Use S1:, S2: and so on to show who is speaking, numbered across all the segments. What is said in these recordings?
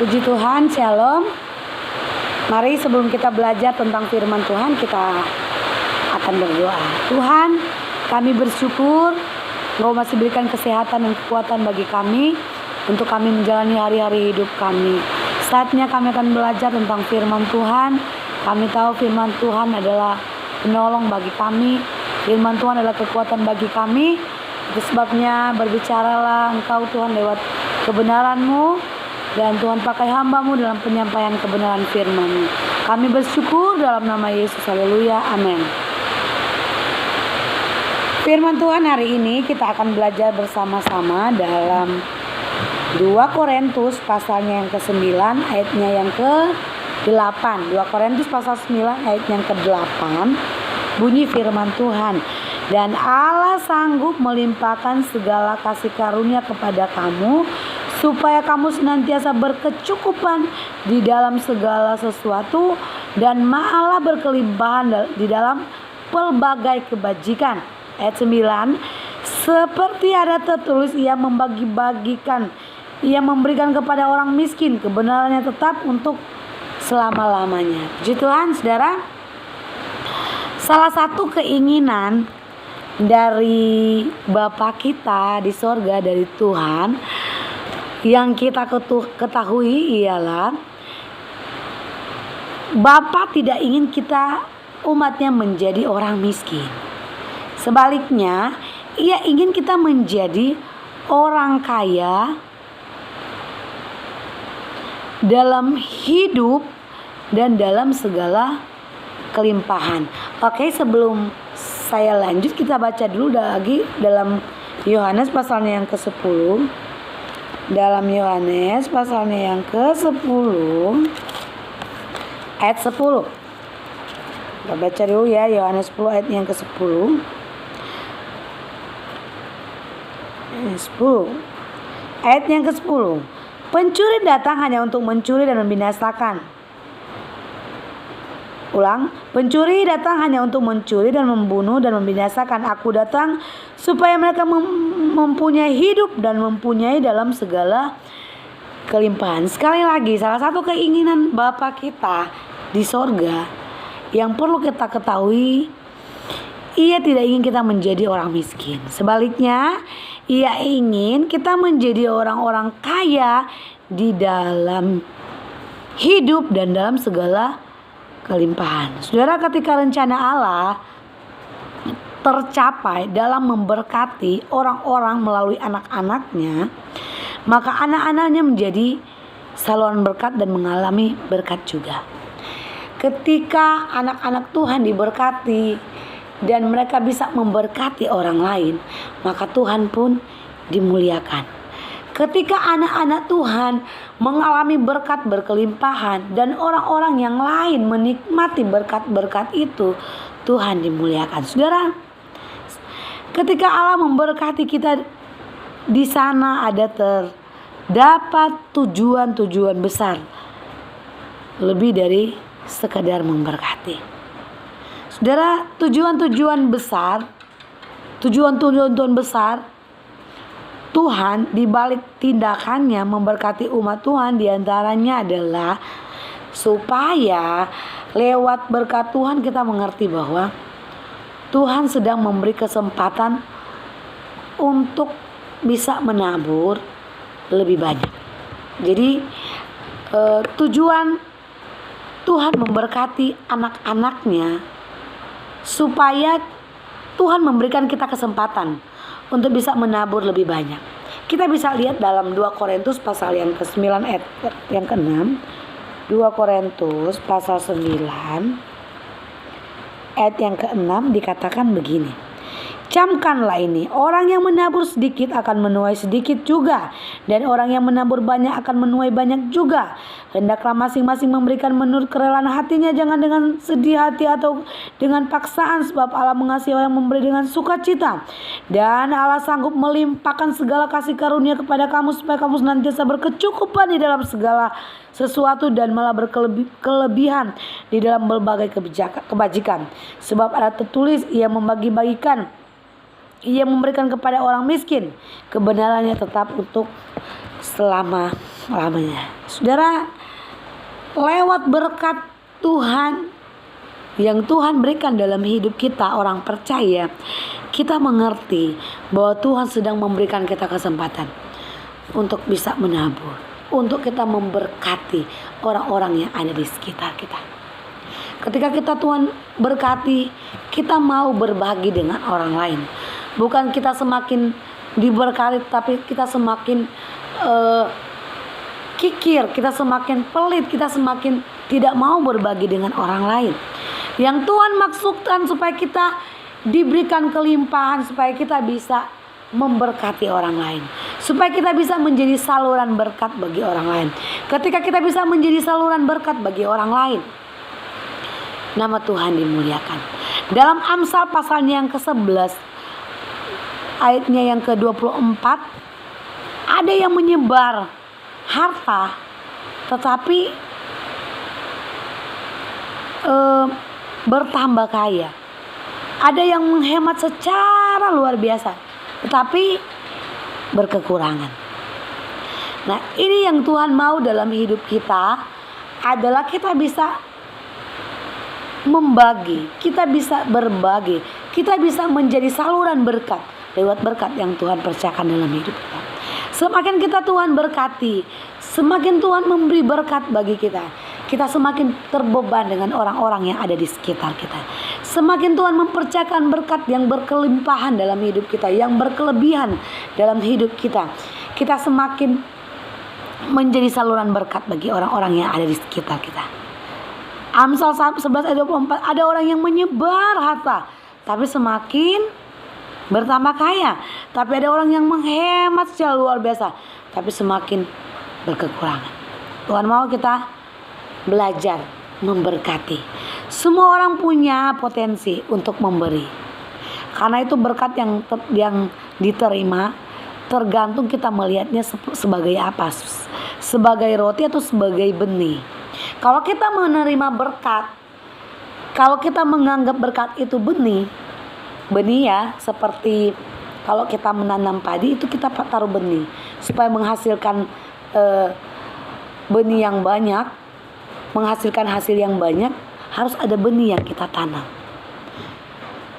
S1: Puji Tuhan, Shalom. Mari sebelum kita belajar tentang firman Tuhan, kita akan berdoa. Tuhan, kami bersyukur Engkau masih berikan kesehatan dan kekuatan bagi kami untuk kami menjalani hari-hari hidup kami. Saatnya kami akan belajar tentang firman Tuhan. Kami tahu firman Tuhan adalah penolong bagi kami. Firman Tuhan adalah kekuatan bagi kami. Itu sebabnya berbicaralah Engkau Tuhan lewat kebenaran-Mu. Dan Tuhan pakai hamba-Mu dalam penyampaian kebenaran firman-Mu. Kami bersyukur dalam nama Yesus. Haleluya. Amin. Firman Tuhan hari ini kita akan belajar bersama-sama dalam 2 Korintus pasalnya yang ke-9 ayatnya yang ke-8. 2 Korintus pasal 9 ayat yang ke-8. Bunyi firman Tuhan. Dan Allah sanggup melimpahkan segala kasih karunia kepada kamu, supaya kamu senantiasa berkecukupan di dalam segala sesuatu dan malah berkelimpahan di dalam pelbagai kebajikan. Ayat 9, seperti ada tertulis, ia membagi-bagikan, ia memberikan kepada orang miskin, kebenarannya tetap untuk selama-lamanya. Puji Tuhan, saudara. Salah satu keinginan dari Bapa kita di sorga, dari Tuhan, yang kita ketahui ialah Bapa tidak ingin kita umatnya menjadi orang miskin. Sebaliknya, Ia ingin kita menjadi orang kaya dalam hidup dan dalam segala kelimpahan. Oke, sebelum saya lanjut, kita baca dulu lagi dalam Yohanes pasalnya yang ke-10. Dalam Yohanes pasalnya yang ke-10 ayat 10. Kita baca dulu ya, Yohanes 10 ayat yang ke-10. 10. Ayat yang ke-10. Pencuri datang hanya untuk mencuri dan membinasakan. Ulang, pencuri datang hanya untuk mencuri dan membunuh dan membinasakan. Aku datang supaya mereka mempunyai hidup dan mempunyai dalam segala kelimpahan. Sekali lagi, salah satu keinginan Bapa kita di sorga yang perlu kita ketahui, Ia tidak ingin kita menjadi orang miskin. Sebaliknya, Ia ingin kita menjadi orang-orang kaya di dalam hidup dan dalam segala kelimpahan. Saudara, ketika rencana Allah tercapai dalam memberkati orang-orang melalui anak-anaknya, maka anak-anaknya menjadi saluran berkat dan mengalami berkat juga. Ketika anak-anak Tuhan diberkati dan mereka bisa memberkati orang lain, maka Tuhan pun dimuliakan. Ketika anak-anak Tuhan mengalami berkat berkelimpahan dan orang-orang yang lain menikmati berkat-berkat itu, Tuhan dimuliakan. Saudara, ketika Allah memberkati kita, di sana ada terdapat tujuan-tujuan besar lebih dari sekadar memberkati. Saudara, tujuan-tujuan besar Tuhan di balik tindakannya memberkati umat Tuhan, diantaranya adalah supaya lewat berkat Tuhan kita mengerti bahwa Tuhan sedang memberi kesempatan untuk bisa menabur lebih banyak. Jadi tujuan Tuhan memberkati anak-anaknya supaya Tuhan memberikan kita kesempatan untuk bisa menabur lebih banyak. Kita bisa lihat dalam 2 Korintus pasal yang ke-9 ayat yang ke-6. 2 Korintus pasal 9 ayat yang ke-6 dikatakan begini. Camkanlah ini, orang yang menabur sedikit akan menuai sedikit juga, dan orang yang menabur banyak akan menuai banyak juga. Hendaklah masing-masing memberikan menurut kerelaan hatinya, jangan dengan sedih hati atau dengan paksaan, sebab Allah mengasihi orang yang memberi dengan sukacita. Dan Allah sanggup melimpahkan segala kasih karunia kepada kamu, supaya kamu senantiasa berkecukupan di dalam segala sesuatu dan malah berkelebihan di dalam berbagai kebajikan. Sebab ada tertulis, ia membagi-bagikan, Ia memberikan kepada orang miskin, kebenarannya tetap untuk selama lamanya. Saudara, lewat berkat Tuhan yang Tuhan berikan dalam hidup kita orang percaya, kita mengerti bahwa Tuhan sedang memberikan kita kesempatan untuk bisa menabur, untuk kita memberkati orang-orang yang ada di sekitar kita. Ketika kita Tuhan berkati, kita mau berbagi dengan orang lain. Bukan kita semakin diberkati, tapi kita semakin kikir, kita semakin pelit, kita semakin tidak mau berbagi dengan orang lain. Yang Tuhan maksudkan supaya kita diberikan kelimpahan, supaya kita bisa memberkati orang lain, supaya kita bisa menjadi saluran berkat bagi orang lain. Ketika kita bisa menjadi saluran berkat bagi orang lain, nama Tuhan dimuliakan. Dalam Amsal pasalnya yang ke-11 ayatnya yang ke-24, ada yang menyebar harta tetapi bertambah kaya. Ada yang menghemat secara luar biasa tetapi berkekurangan. Nah, ini yang Tuhan mau dalam hidup kita, adalah kita bisa membagi, kita bisa berbagi, kita bisa menjadi saluran berkat lewat berkat yang Tuhan percayakan dalam hidup kita. Semakin kita Tuhan berkati, semakin Tuhan memberi berkat bagi kita, kita semakin terbeban dengan orang-orang yang ada di sekitar kita. Semakin Tuhan mempercayakan berkat yang berkelimpahan dalam hidup kita, yang berkelebihan dalam hidup kita, kita semakin menjadi saluran berkat bagi orang-orang yang ada di sekitar kita. Amsal 11 ayat 24, ada orang yang menyebar harta tapi semakin bertambah kaya. Tapi ada orang yang menghemat secara luar biasa tapi semakin berkekurangan. Tuhan mau kita belajar memberkati. Semua orang punya potensi untuk memberi. Karena itu berkat yang diterima tergantung kita melihatnya sebagai apa. Sebagai roti atau sebagai benih. Kalau kita menerima berkat, kalau kita menganggap berkat itu benih ya, seperti kalau kita menanam padi itu kita taruh benih supaya menghasilkan benih yang banyak, menghasilkan hasil yang banyak, harus ada benih yang kita tanam.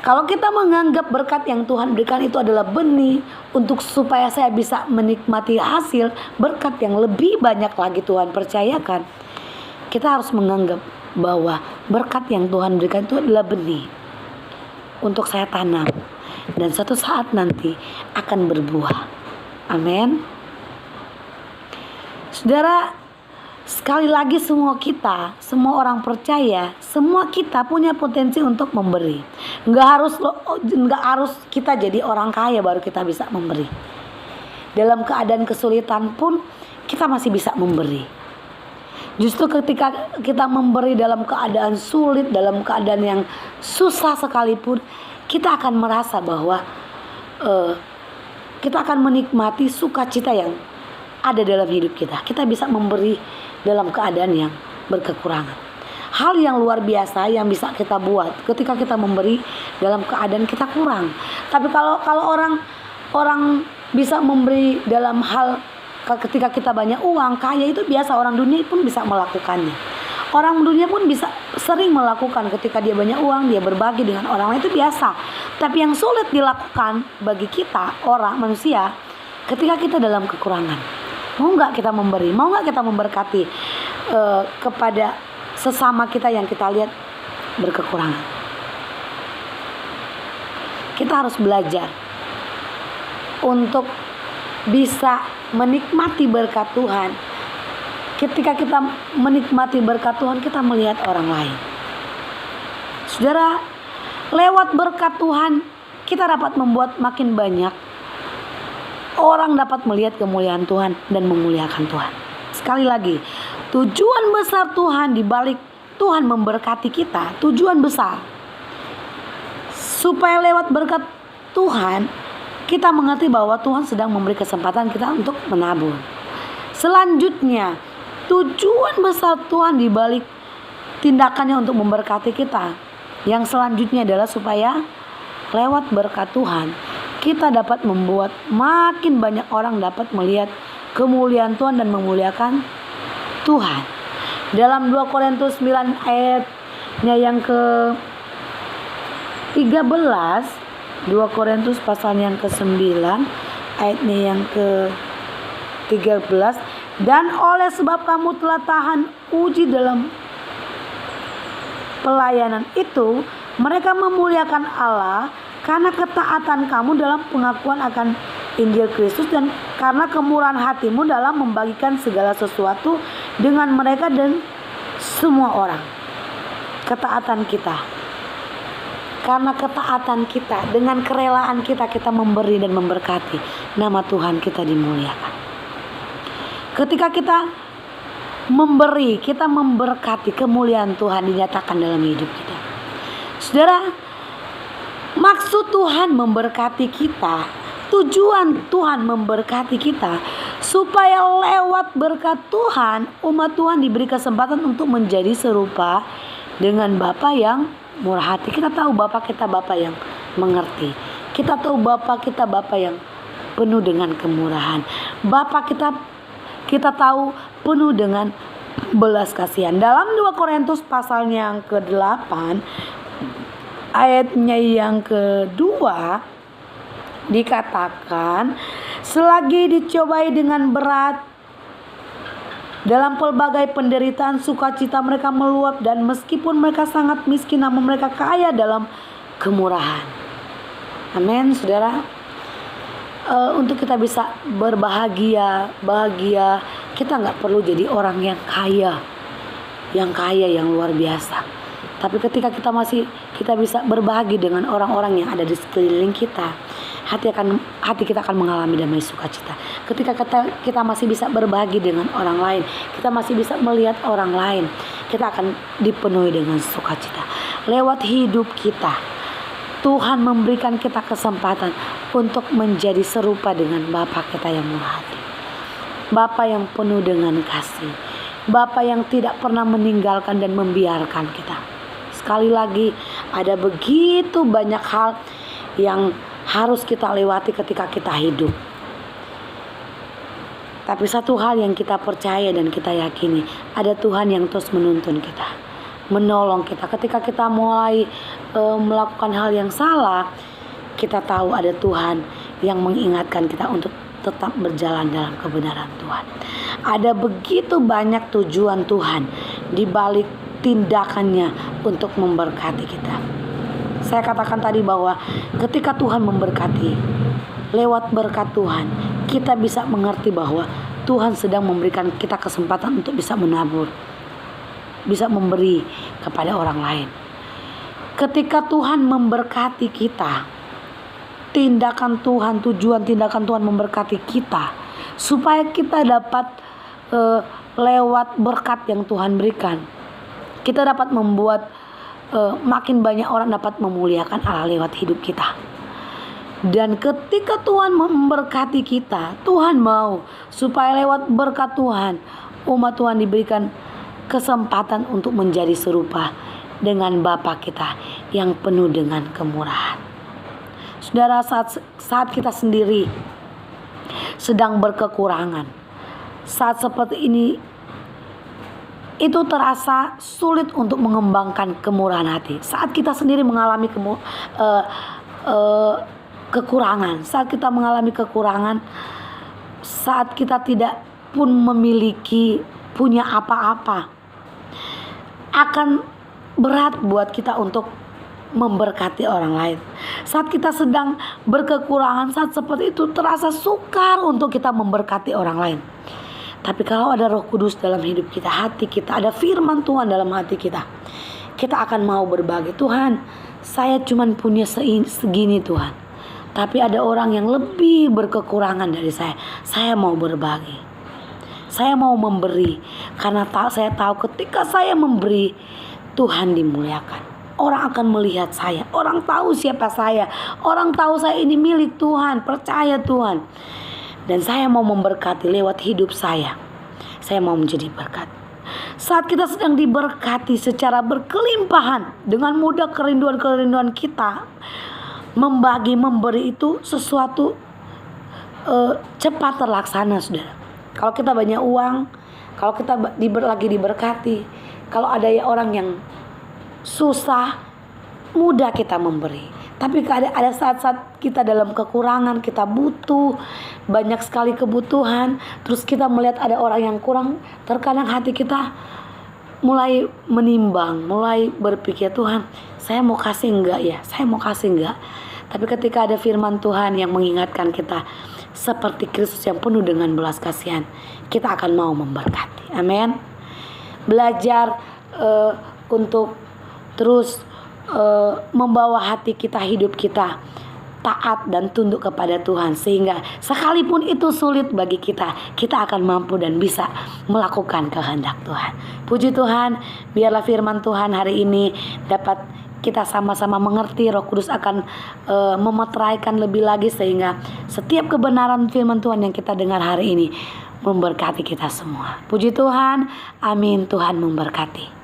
S1: Kalau kita menganggap berkat yang Tuhan berikan itu adalah benih untuk supaya saya bisa menikmati hasil berkat yang lebih banyak lagi Tuhan percayakan, kita harus menganggap bahwa berkat yang Tuhan berikan itu adalah benih untuk saya tanam dan suatu saat nanti akan berbuah. Amin. Saudara, sekali lagi semua orang percaya, semua kita punya potensi untuk memberi. Enggak harus kita jadi orang kaya baru kita bisa memberi. Dalam keadaan kesulitan pun kita masih bisa memberi. Justru ketika kita memberi dalam keadaan sulit, dalam keadaan yang susah sekalipun, kita akan merasa bahwa kita akan menikmati sukacita yang ada dalam hidup kita. Kita bisa memberi dalam keadaan yang berkekurangan. Hal yang luar biasa yang bisa kita buat ketika kita memberi dalam keadaan kita kurang. Tapi kalau orang bisa memberi dalam hal ketika kita banyak uang, kaya, itu biasa, orang dunia pun bisa melakukannya. Orang dunia pun bisa sering melakukan ketika dia banyak uang, dia berbagi dengan orang lain, itu biasa. Tapi yang sulit dilakukan bagi kita, orang manusia, ketika kita dalam kekurangan. Mau gak kita memberi? Mau gak kita memberkati kepada sesama kita yang kita lihat berkekurangan? Kita harus belajar untuk bisa menikmati berkat Tuhan. Ketika kita menikmati berkat Tuhan, kita melihat orang lain. Saudara, lewat berkat Tuhan kita dapat membuat makin banyak orang dapat melihat kemuliaan Tuhan dan memuliakan Tuhan. Sekali lagi, tujuan besar Tuhan di balik Tuhan memberkati kita, tujuan besar supaya lewat berkat Tuhan kita mengerti bahwa Tuhan sedang memberi kesempatan kita untuk menabur. Selanjutnya, tujuan besar Tuhan di balik tindakannya untuk memberkati kita, yang selanjutnya adalah supaya lewat berkat Tuhan kita dapat membuat makin banyak orang dapat melihat kemuliaan Tuhan dan memuliakan Tuhan. Dalam 2 Korintus 9 ayatnya yang ke 13, 2 Korintus pasal yang ke-9 ayatnya yang ke 13, dan oleh sebab kamu telah tahan uji dalam pelayanan itu, mereka memuliakan Allah karena ketaatan kamu dalam pengakuan akan Injil Kristus dan karena kemurahan hatimu dalam membagikan segala sesuatu dengan mereka dan semua orang. Ketaatan kita, karena ketaatan kita, dengan kerelaan kita, kita memberi dan memberkati, nama Tuhan kita dimuliakan. Ketika kita memberi, kita memberkati, kemuliaan Tuhan dinyatakan dalam hidup kita. Saudara, maksud Tuhan memberkati kita, tujuan Tuhan memberkati kita, supaya lewat berkat Tuhan, umat Tuhan diberi kesempatan untuk menjadi serupa dengan Bapa yang murah hati. Kita tahu Bapa kita Bapa yang mengerti. Kita tahu Bapa kita Bapa yang penuh dengan kemurahan. Bapa kita tahu penuh dengan belas kasihan. Dalam 2 Korintus pasal yang ke-8 ayatnya yang kedua dikatakan, selagi dicobai dengan berat dalam pelbagai penderitaan, sukacita mereka meluap, dan meskipun mereka sangat miskin namun mereka kaya dalam kemurahan. Amin, saudara. Untuk kita bisa bahagia, kita nggak perlu jadi orang yang kaya yang luar biasa. Tapi ketika kita bisa berbagi dengan orang-orang yang ada di sekeliling kita, hati kita akan mengalami damai sukacita. Ketika kita masih bisa berbagi dengan orang lain, kita masih bisa melihat orang lain, kita akan dipenuhi dengan sukacita. Lewat hidup kita, Tuhan memberikan kita kesempatan untuk menjadi serupa dengan Bapa kita yang murah hati, Bapa yang penuh dengan kasih, Bapa yang tidak pernah meninggalkan dan membiarkan kita. Sekali lagi, ada begitu banyak hal yang harus kita lewati ketika kita hidup. Tapi satu hal yang kita percaya dan kita yakini, ada Tuhan yang terus menuntun kita, menolong kita. Ketika kita mulai melakukan hal yang salah, kita tahu ada Tuhan yang mengingatkan kita untuk tetap berjalan dalam kebenaran Tuhan. Ada begitu banyak tujuan Tuhan di balik tindakannya untuk memberkati kita. Saya katakan tadi bahwa ketika Tuhan memberkati, lewat berkat Tuhan, kita bisa mengerti bahwa Tuhan sedang memberikan kita kesempatan untuk bisa menabur, bisa memberi kepada orang lain. Ketika Tuhan memberkati kita, tindakan Tuhan, tujuan tindakan Tuhan memberkati kita, supaya kita dapat lewat berkat yang Tuhan berikan, kita dapat membuat makin banyak orang dapat memuliakan Allah lewat hidup kita. Dan ketika Tuhan memberkati kita, Tuhan mau supaya lewat berkat Tuhan, umat Tuhan diberikan kesempatan untuk menjadi serupa dengan Bapa kita yang penuh dengan kemurahan. Saudara, saat kita sendiri sedang berkekurangan, saat seperti ini, itu terasa sulit untuk mengembangkan kemurahan hati. Saat kita sendiri mengalami kekurangan, saat kita mengalami kekurangan, saat kita tidak pun punya apa-apa, akan berat buat kita untuk memberkati orang lain. Saat kita sedang berkekurangan, saat seperti itu terasa sukar untuk kita memberkati orang lain. Tapi kalau ada Roh Kudus dalam hidup kita, hati kita, ada firman Tuhan dalam hati kita, kita akan mau berbagi. Tuhan, saya cuma punya segini Tuhan, tapi ada orang yang lebih berkekurangan dari saya. Saya mau berbagi, saya mau memberi, karena saya tahu ketika saya memberi, Tuhan dimuliakan. Orang akan melihat saya, orang tahu siapa saya, orang tahu saya ini milik Tuhan, percaya Tuhan. Dan saya mau memberkati lewat hidup saya. Saya mau menjadi berkat. Saat kita sedang diberkati secara berkelimpahan, dengan mudah kerinduan-kerinduan kita, memberi itu sesuatu cepat terlaksana, saudara. Kalau kita banyak uang, kalau kita lagi diberkati, kalau ada orang yang susah, mudah kita memberi. Tapi ada saat-saat kita dalam kekurangan, kita butuh, banyak sekali kebutuhan, terus kita melihat ada orang yang kurang, terkadang hati kita mulai menimbang, mulai berpikir, Tuhan, saya mau kasih enggak ya? Saya mau kasih enggak? Tapi ketika ada firman Tuhan yang mengingatkan kita, seperti Kristus yang penuh dengan belas kasihan, kita akan mau memberkati. Amin. Belajar untuk terus membawa hati kita, hidup kita taat dan tunduk kepada Tuhan, sehingga sekalipun itu sulit bagi kita, kita akan mampu dan bisa melakukan kehendak Tuhan. Puji Tuhan, biarlah firman Tuhan hari ini dapat kita sama-sama mengerti. Roh Kudus akan memeteraikan lebih lagi, sehingga setiap kebenaran firman Tuhan yang kita dengar hari ini memberkati kita semua. Puji Tuhan, amin. Tuhan memberkati.